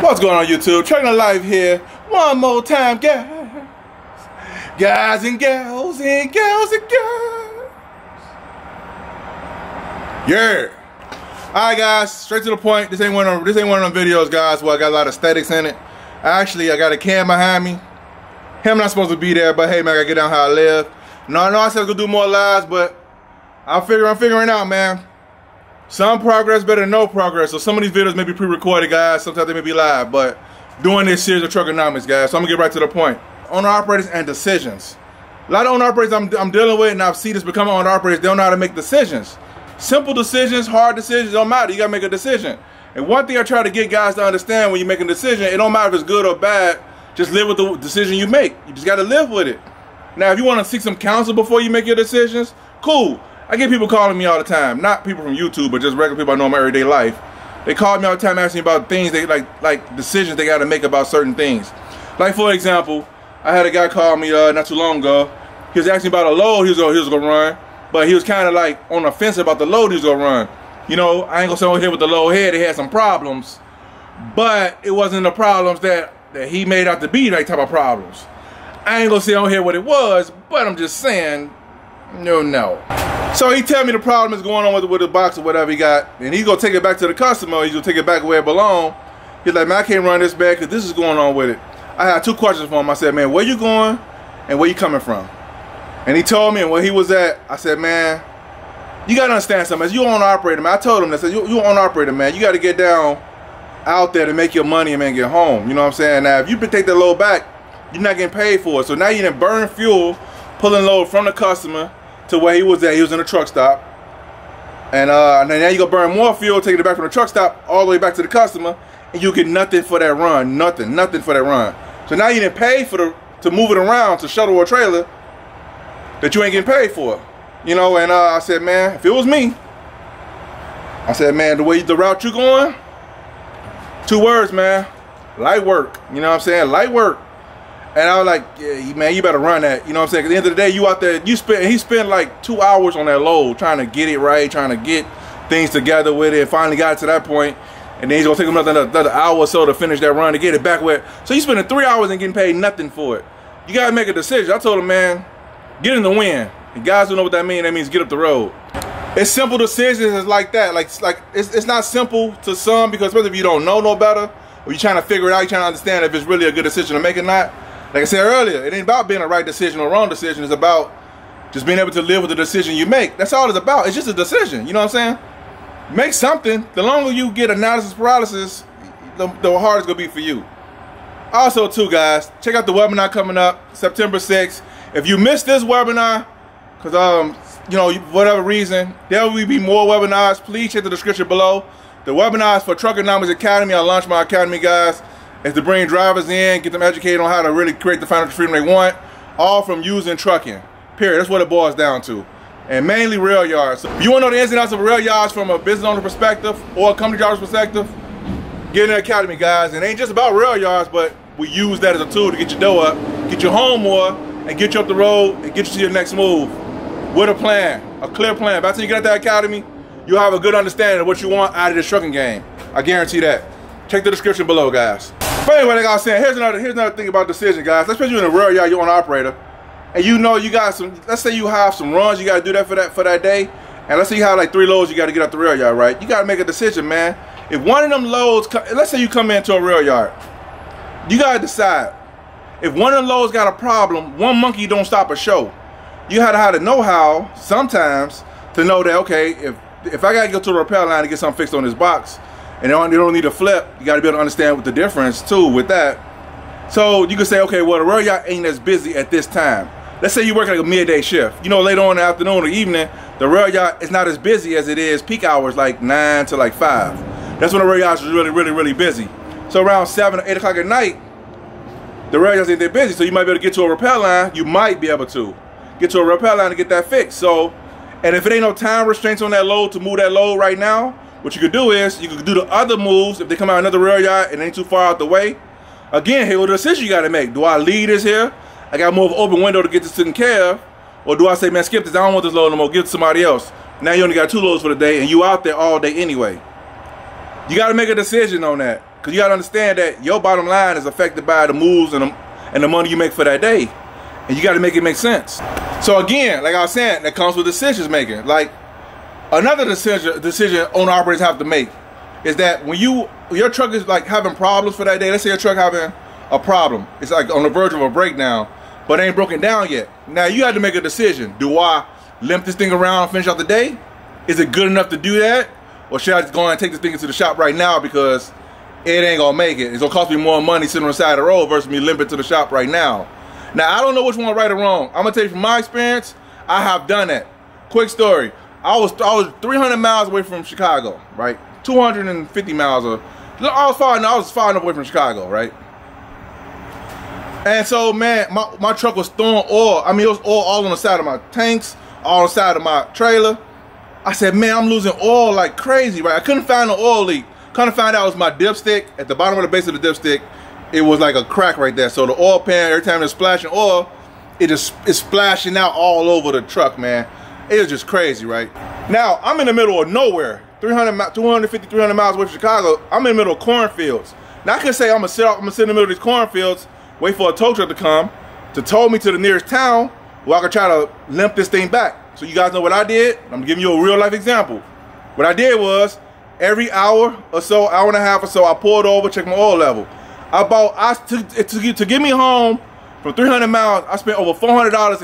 What's going on, YouTube? Trucking Life here. One more time, guys. Guys and gals and gals and girls. Yeah. Alright, guys, straight to the point. This ain't one of them videos, guys, where I got a lot of aesthetics in it. Actually, I got a cam behind me. Him not supposed to be there, but hey, man, I gotta get down how I live. No, I know I said I was gonna do more lives, but I'm figuring out, man. Some progress better than no progress. So some of these videos may be pre-recorded, guys. Sometimes they may be live, but doing this series of Truckernomics, guys. So I'm gonna get right to the point. Owner-operators and decisions. A lot of owner-operators I'm dealing with, and I've seen this become owner-operators, they don't know how to make decisions. Simple decisions, hard decisions, don't matter. You gotta make a decision. And one thing I try to get guys to understand when you make a decision, it don't matter if it's good or bad, just live with the decision you make. You just gotta live with it. Now, if you wanna seek some counsel before you make your decisions, cool. I get people calling me all the time, not people from YouTube, but just regular people I know in my everyday life. They call me all the time asking about things they like decisions they got to make about certain things. Like, for example, I had a guy call me not too long ago. He was asking about a load he was gonna run, but he was kind of like on the fence about the load he was gonna run. You know, I ain't gonna say over here with the load head, they had some problems, but it wasn't the problems that he made out to be, like type of problems. I ain't gonna say on here what it was, but I'm just saying, no. So he tell me the problem is going on with the box or whatever he got, and he's gonna take it back to the customer. He's gonna take it back where it belongs. He's like, man, I can't run this back because this is going on with it. I had two questions for him. I said, man, where you going and where you coming from? And he told me and where he was at. I said, man, you gotta understand something. As you owner operator, man, I told him that. I said, you owner operator, man, you gotta get down out there to make your money and man get home. You know what I'm saying? Now, if you take that load back, you're not getting paid for it. So now you done burn fuel, pulling load from the customer to where he was at. He was in a truck stop, and now you gonna burn more fuel, taking it back from the truck stop all the way back to the customer, and you get nothing for that run, nothing for that run. So now you didn't pay for to move it around to shuttle or trailer that you ain't getting paid for, you know. And I said, man, if it was me, I said, man, the route you going, 2 words, man, light work. You know what I'm saying, light work. And I was like, yeah, man, you better run that. You know what I'm saying? At the end of the day, you out there, he spent like 2 hours on that load trying to get it right, trying to get things together with it. Finally got it to that point, and then he's gonna take him another hour or so to finish that run to get it back where. So he's spending 3 hours and getting paid nothing for it. You gotta make a decision. I told him, man, get in the win. And guys who know what that means, get up the road. It's simple decisions. It's like that. Like it's not simple to some, because especially if you don't know no better, or you're trying to figure it out, you're trying to understand if it's really a good decision to make or not. Like I said earlier, it ain't about being a right decision or wrong decision. It's about just being able to live with the decision you make. That's all it's about. It's just a decision. You know what I'm saying? Make something. The longer you get analysis paralysis, the harder it's going to be for you. Also, too, guys, check out the webinar coming up September 6th. If you missed this webinar, because, you know, whatever reason, there will be more webinars. Please check the description below. The webinar is for Truckernomics Academy. I launched my academy, guys. Is to bring drivers in, get them educated on how to really create the financial freedom they want, all from using trucking. Period. That's what it boils down to. And mainly rail yards. So if you want to know the ins and outs of rail yards from a business owner perspective or a company driver's perspective, get in the academy, guys. And it ain't just about rail yards, but we use that as a tool to get your dough up, get you home more, and get you up the road and get you to your next move with a plan, a clear plan. By the time you get at that academy, you'll have a good understanding of what you want out of this trucking game. I guarantee that. Check the description below, guys. But anyway, like I was saying, here's another thing about decision, guys. Let's say you're in a rail yard, you're an operator, and you know you got some. Let's say you have some runs, you got to do that for that day, and let's say you have like 3 loads you got to get up the rail yard, right? You got to make a decision, man. If one of them loads, let's say you come into a rail yard, you got to decide. If one of them loads got a problem, one monkey don't stop a show. You have to have the know-how sometimes to know that, okay, if I got to go to the repair line to get something fixed on this box, and they don't need a flip, you got to be able to understand what the difference too with that. So you can say, okay, well, the rail yard ain't as busy at this time. Let's say you work like a midday shift. You know, later on in the afternoon or evening, the rail yard is not as busy as it is peak hours, like 9 to like 5. That's when the rail yards is really busy. So around 7 or 8 o'clock at night, the rail yards ain't that busy. So you might be able to get to a repair line. You might be able to get to a repair line to get that fixed. So, and if it ain't no time restraints on that load to move that load right now, what you could do is, you could do the other moves if they come out another rail yard and ain't too far out the way. Again, here with the decision you got to make. Do I leave this here? I got to move an open window to get this taken care of. Or do I say, man, skip this, I don't want this load no more, give it to somebody else. Now you only got 2 loads for the day and you out there all day anyway. You got to make a decision on that. Because you got to understand that your bottom line is affected by the moves and the money you make for that day. And you got to make it make sense. So again, like I was saying, that comes with decisions making. Like another decision owner operators have to make is that when your truck is like having problems for that day, let's say your truck having a problem, it's like on the verge of a breakdown, but it ain't broken down yet. Now you have to make a decision. Do I limp this thing around and finish out the day? Is it good enough to do that? Or should I just go and take this thing into the shop right now because it ain't gonna make it? It's gonna cost me more money sitting on the side of the road versus me limping to the shop right now. Now I don't know which one right or wrong. I'm gonna tell you from my experience, I have done that. Quick story. I was 300 miles away from Chicago, right? 250 miles. I was far enough away from Chicago, right? And so, man, my truck was throwing oil. I mean, it was oil all on the side of my tanks, all on the side of my trailer. I said, man, I'm losing oil like crazy, right? I couldn't find an oil leak. Kind of found out it was my dipstick. At the bottom of the base of the dipstick, it was like a crack right there. So the oil pan, every time it's splashing oil, it's splashing out all over the truck, man. It was just crazy, right? Now, I'm in the middle of nowhere. 250, 300 miles away from Chicago. I'm in the middle of cornfields. Now, I can say I'm gonna sit in the middle of these cornfields, wait for a tow truck to come to tow me to the nearest town where I could try to limp this thing back. So you guys know what I did? I'm giving you a real life example. What I did was, every hour or so, hour and a half or so, I pulled over, checked my oil level. To get me home from 300 miles, I spent over $400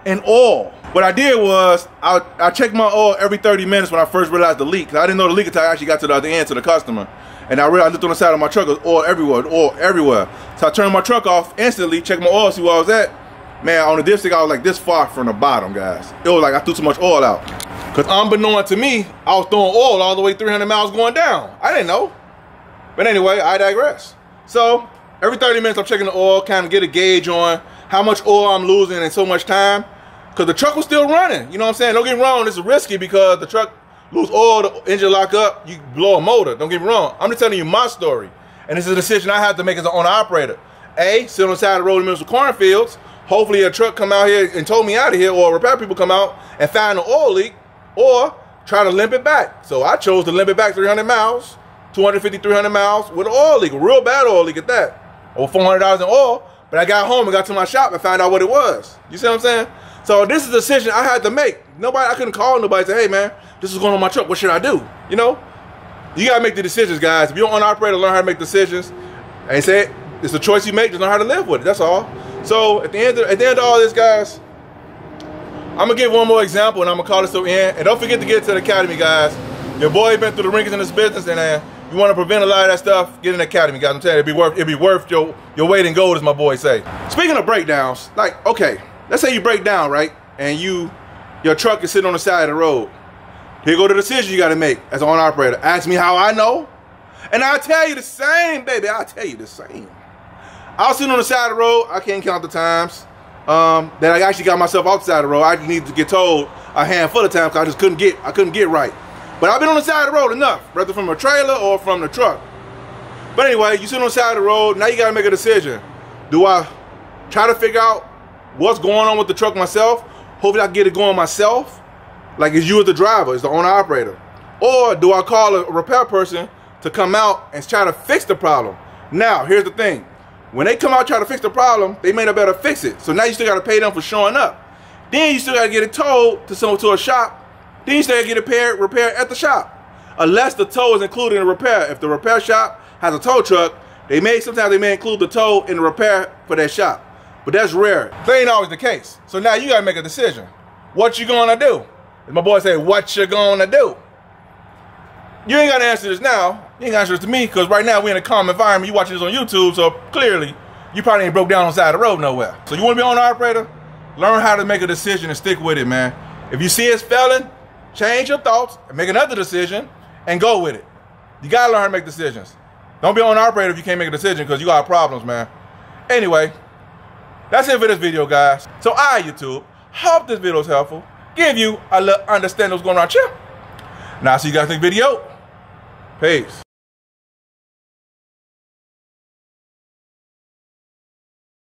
in oil. What I did was, I checked my oil every 30 minutes when I first realized the leak. I didn't know the leak until I actually got to the other end, to the customer. And I realized, I looked on the side of my truck, there was oil everywhere. So I turned my truck off instantly, checked my oil, see where I was at. Man, on the dipstick, I was like this far from the bottom, guys. It was like I threw too much oil out. Because unbeknown to me, I was throwing oil all the way 300 miles going down. I didn't know. But anyway, I digress. So, every 30 minutes, I'm checking the oil, kind of get a gauge on how much oil I'm losing in so much time. Because the truck was still running. You know what I'm saying? Don't get me wrong, this is risky because the truck lose oil, the engine lock up, you blow a motor. Don't get me wrong. I'm just telling you my story. And this is a decision I had to make as an owner operator. A, sit on the side of the road in the middle of cornfields. Hopefully a truck come out here and tow me out of here, or repair people come out and find an oil leak, or try to limp it back. So I chose to limp it back 300 miles, 250, 300 miles with an oil leak, a real bad oil leak at that. Over $400 in oil, but I got home and got to my shop and found out what it was. You see what I'm saying? So this is a decision I had to make. I couldn't call nobody and say, hey man, this is going on my truck, what should I do? You know? You gotta make the decisions, guys. If you're an operator, learn how to make decisions. I ain't say it. It's a choice you make, just learn how to live with it, that's all. So at the end of all this, guys, I'm gonna give one more example and I'm gonna call this to an end. And don't forget to get to the academy, guys. Your boy been through the wrinkles in this business, and you want to prevent a lot of that stuff, get in the academy, guys. I'm telling you, it'd be worth your weight in gold, as my boys say. Speaking of breakdowns, like, okay, let's say you break down, right? And your truck is sitting on the side of the road. Here go the decision you gotta make as an owner operator. Ask me how I know, and I'll tell you the same, baby. I'll tell you the same. I was sitting on the side of the road. I can't count the times that I actually got myself off the side of the road. I needed to get told a handful of times because I just couldn't get right. But I've been on the side of the road enough, whether from a trailer or from the truck. But anyway, you sit on the side of the road. Now you got to make a decision. Do I try to figure out what's going on with the truck myself? Hopefully I can get it going myself. Like, it's you as the driver, it's the owner operator. Or do I call a repair person to come out and try to fix the problem? Now, here's the thing. When they come out and try to fix the problem, they may not be able to fix it. So now you still got to pay them for showing up. Then you still got to get it towed to a shop. Then you still got to get it repaired at the shop. Unless the tow is included in the repair. If the repair shop has a tow truck, sometimes they may include the tow in the repair for that shop. But that's rare. That ain't always the case. So now you got to make a decision. What you going to do? As my boy say, what you going to do? You ain't got to answer this now. You ain't got to answer this to me, because right now we in a calm environment. You watching this on YouTube, so clearly you probably ain't broke down on the side of the road nowhere. So you want to be an owner operator? Learn how to make a decision and stick with it, man. If you see it's failing, change your thoughts and make another decision and go with it. You got to learn how to make decisions. Don't be an owner operator if you can't make a decision, because you got problems, man. Anyway, that's it for this video, guys. So YouTube, hope this video is helpful. Give you a little understanding of what's going on here. Now, I'll see you guys next video. Peace.